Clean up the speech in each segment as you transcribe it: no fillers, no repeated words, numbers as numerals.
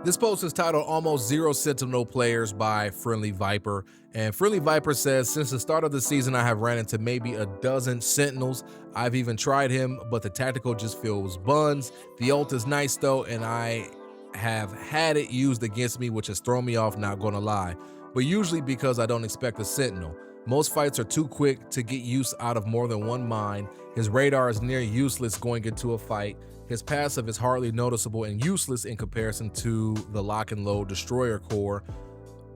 This post is titled Almost Zero Sentinel Players by Friendly Viper. And Friendly Viper says, since the start of the season, I have ran into maybe a dozen Sentinels. I've even tried him, but the tactical just feels buns. The ult is nice though, and I have had it used against me, which has thrown me off, not gonna lie. But usually because I don't expect a Sentinel. Most fights are too quick to get use out of more than one mine. His radar is near useless going into a fight. His passive is hardly noticeable and useless in comparison to the lock and load destroyer core.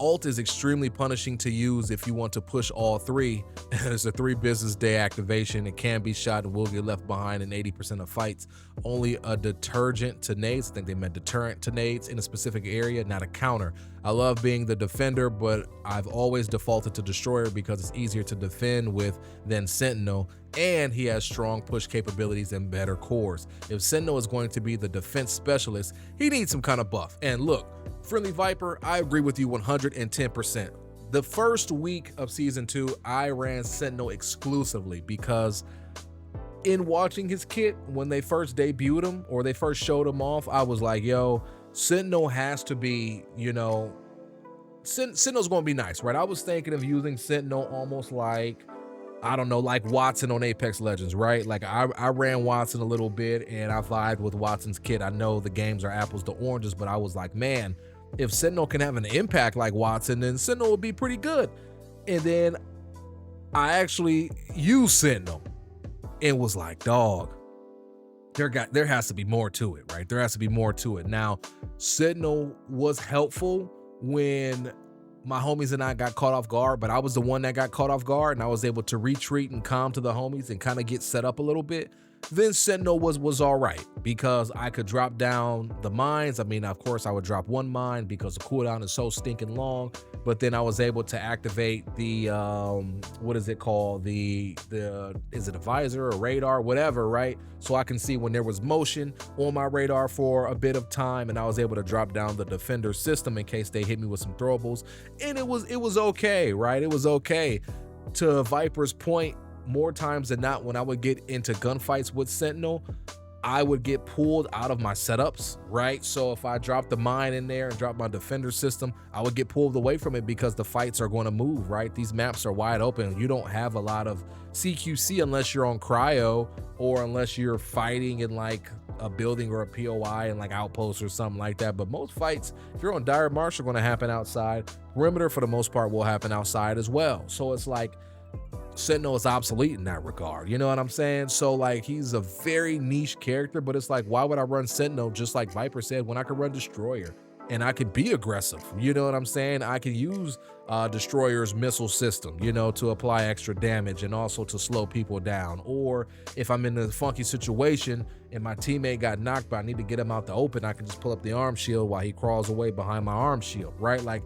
Ult is extremely punishing to use if you want to push all three. It's a 3 business day activation. It can be shot and will get left behind in 80% of fights. Only a detergent to nades, I think they meant deterrent to nades in a specific area, not a counter. I love being the defender, but I've always defaulted to destroyer because it's easier to defend with than Sentinel, and he has strong push capabilities and better cores. If Sentinel is going to be the defense specialist, he needs some kind of buff. And look, Friendly Viper, I agree with you 110%. The first week of season 2, I ran Sentinel exclusively because in watching his kit, when they first debuted him or they first showed him off, I was like, yo, Sentinel has to be, Sentinel's gonna be nice, right? I was thinking of using Sentinel almost like, I don't know, like Watson on Apex Legends, right? Like I ran Watson a little bit and I vibed with Watson's kit. I know the games are apples to oranges, but I was like, man, if Sentinel can have an impact like Watson, then Sentinel would be pretty good. And then I actually used Sentinel and was like, dog, there has to be more to it, right? There has to be more to it. Now, Sentinel was helpful when my homies and I got caught off guard, but I was the one that got caught off guard and I was able to retreat and calm to the homies and kind of get set up a little bit. Then Sentinel was all right because I could drop down the mines. I mean, of course I would drop one mine because the cooldown is so stinking long, but then I was able to activate the, what is it called? Is it a visor or radar, whatever, right? So I can see when there was motion on my radar for a bit of time, and I was able to drop down the defender system in case they hit me with some throwables. And it was okay, right? It was okay. To Viper's point, more times than not, when I would get into gunfights with Sentinel, I would get pulled out of my setups, right? So if I dropped the mine in there and dropped my defender system, I would get pulled away from it because the fights are going to move, right? These maps are wide open. You don't have a lot of CQC unless you're on cryo or unless you're fighting in like a building or a POI and like outposts or something like that. But most fights, if you're on Dire Marsh, are going to happen outside. Perimeter for the most part will happen outside as well. So it's like Sentinel is obsolete in that regard, you know what I'm saying? So like he's a very niche character, but it's like, why would I run Sentinel just like Viper said when I could run Destroyer and I could be aggressive? You know what I'm saying? I could use Destroyer's missile system, to apply extra damage and also to slow people down. Or if I'm in a funky situation and my teammate got knocked but I need to get him out the open, I can just pull up the arm shield while he crawls away behind my arm shield, right? Like,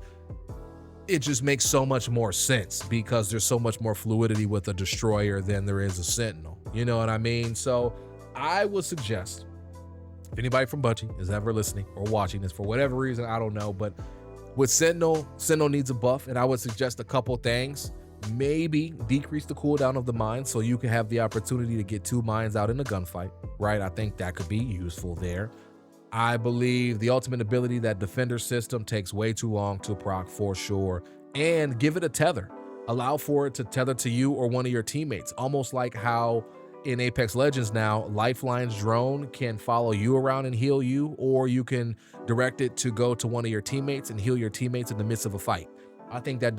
it just makes so much more sense because there's so much more fluidity with a destroyer than there is a Sentinel. You know what I mean? So I would suggest, if anybody from Bungie is ever listening or watching this for whatever reason, I don't know, but with Sentinel needs a buff, and I would suggest a couple things. Maybe decrease the cooldown of the mine so you can have the opportunity to get 2 mines out in a gunfight, right? I think that could be useful there. I believe the ultimate ability, that defender system, takes way too long to proc for sure. And give it a tether. Allow for it to tether to you or one of your teammates. Almost like how in Apex Legends now, Lifeline's drone can follow you around and heal you, or you can direct it to go to one of your teammates and heal your teammates in the midst of a fight. I think that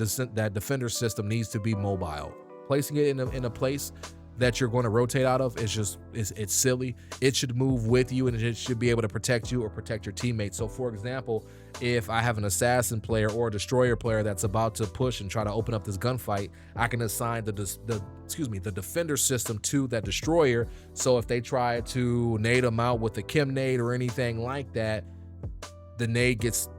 defender system needs to be mobile. Placing it in a place that you're going to rotate out of it's silly. It should move with you and it should be able to protect you or protect your teammates. So for example, if I have an assassin player or a destroyer player that's about to push and try to open up this gunfight, I can assign the defender system to that destroyer. So if they try to nade them out with a chem nade or anything like that, the nade gets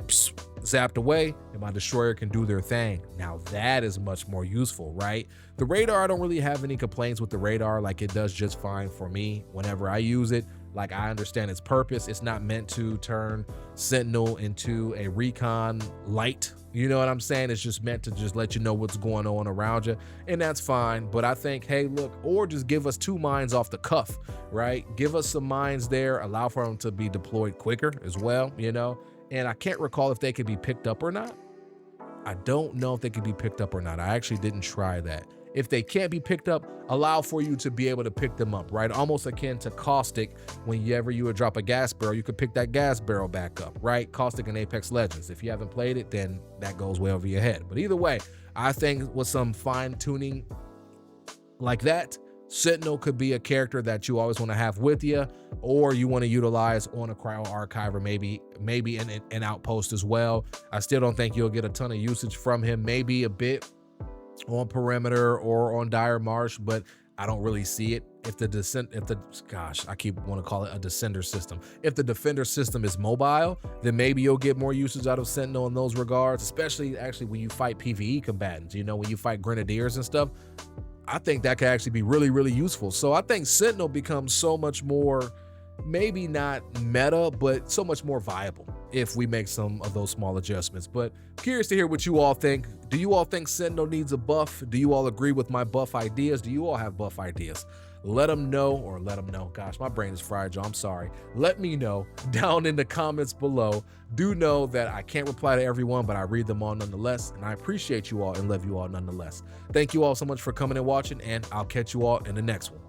zapped away and my destroyer can do their thing. Now that is much more useful, right? The radar, I don't really have any complaints with the radar. Like, it does just fine for me whenever I use it. Like, I understand its purpose. It's not meant to turn Sentinel into a recon light. You know what I'm saying? It's just meant to just let you know what's going on around you, and that's fine. But I think, hey, look, or just give us 2 mines off the cuff, right? Give us some mines there, allow for them to be deployed quicker as well, and I can't recall if they could be picked up or not. I don't know if they can be picked up or not. I actually didn't try that. If they can't be picked up, allow for you to be able to pick them up, right? Almost akin to Caustic. Whenever you would drop a gas barrel, you could pick that gas barrel back up, right? Caustic in Apex Legends. If you haven't played it, then that goes way over your head. But either way, I think with some fine tuning like that, Sentinel could be a character that you always want to have with you, or you want to utilize on a cryo archive, or maybe in an outpost as well. I still don't think you'll get a ton of usage from him, maybe a bit on perimeter or on Dire Marsh, but I don't really see it. Gosh, I keep want to call it a descender system. If the defender system is mobile, then maybe you'll get more usage out of Sentinel in those regards, especially actually when you fight PvE combatants, you know, when you fight grenadiers and stuff. I think that could actually be really, really useful. So I think Sentinel becomes so much more, maybe not meta, but so much more viable if we make some of those small adjustments. But curious to hear what you all think. Do you all think Sentinel needs a buff? Do you all agree with my buff ideas? Do you all have buff ideas? Let them know, or let them know. Gosh, my brain is fried, y'all. I'm sorry. Let me know down in the comments below. Do know that I can't reply to everyone, but I read them all nonetheless, and I appreciate you all and love you all nonetheless. Thank you all so much for coming and watching, and I'll catch you all in the next one.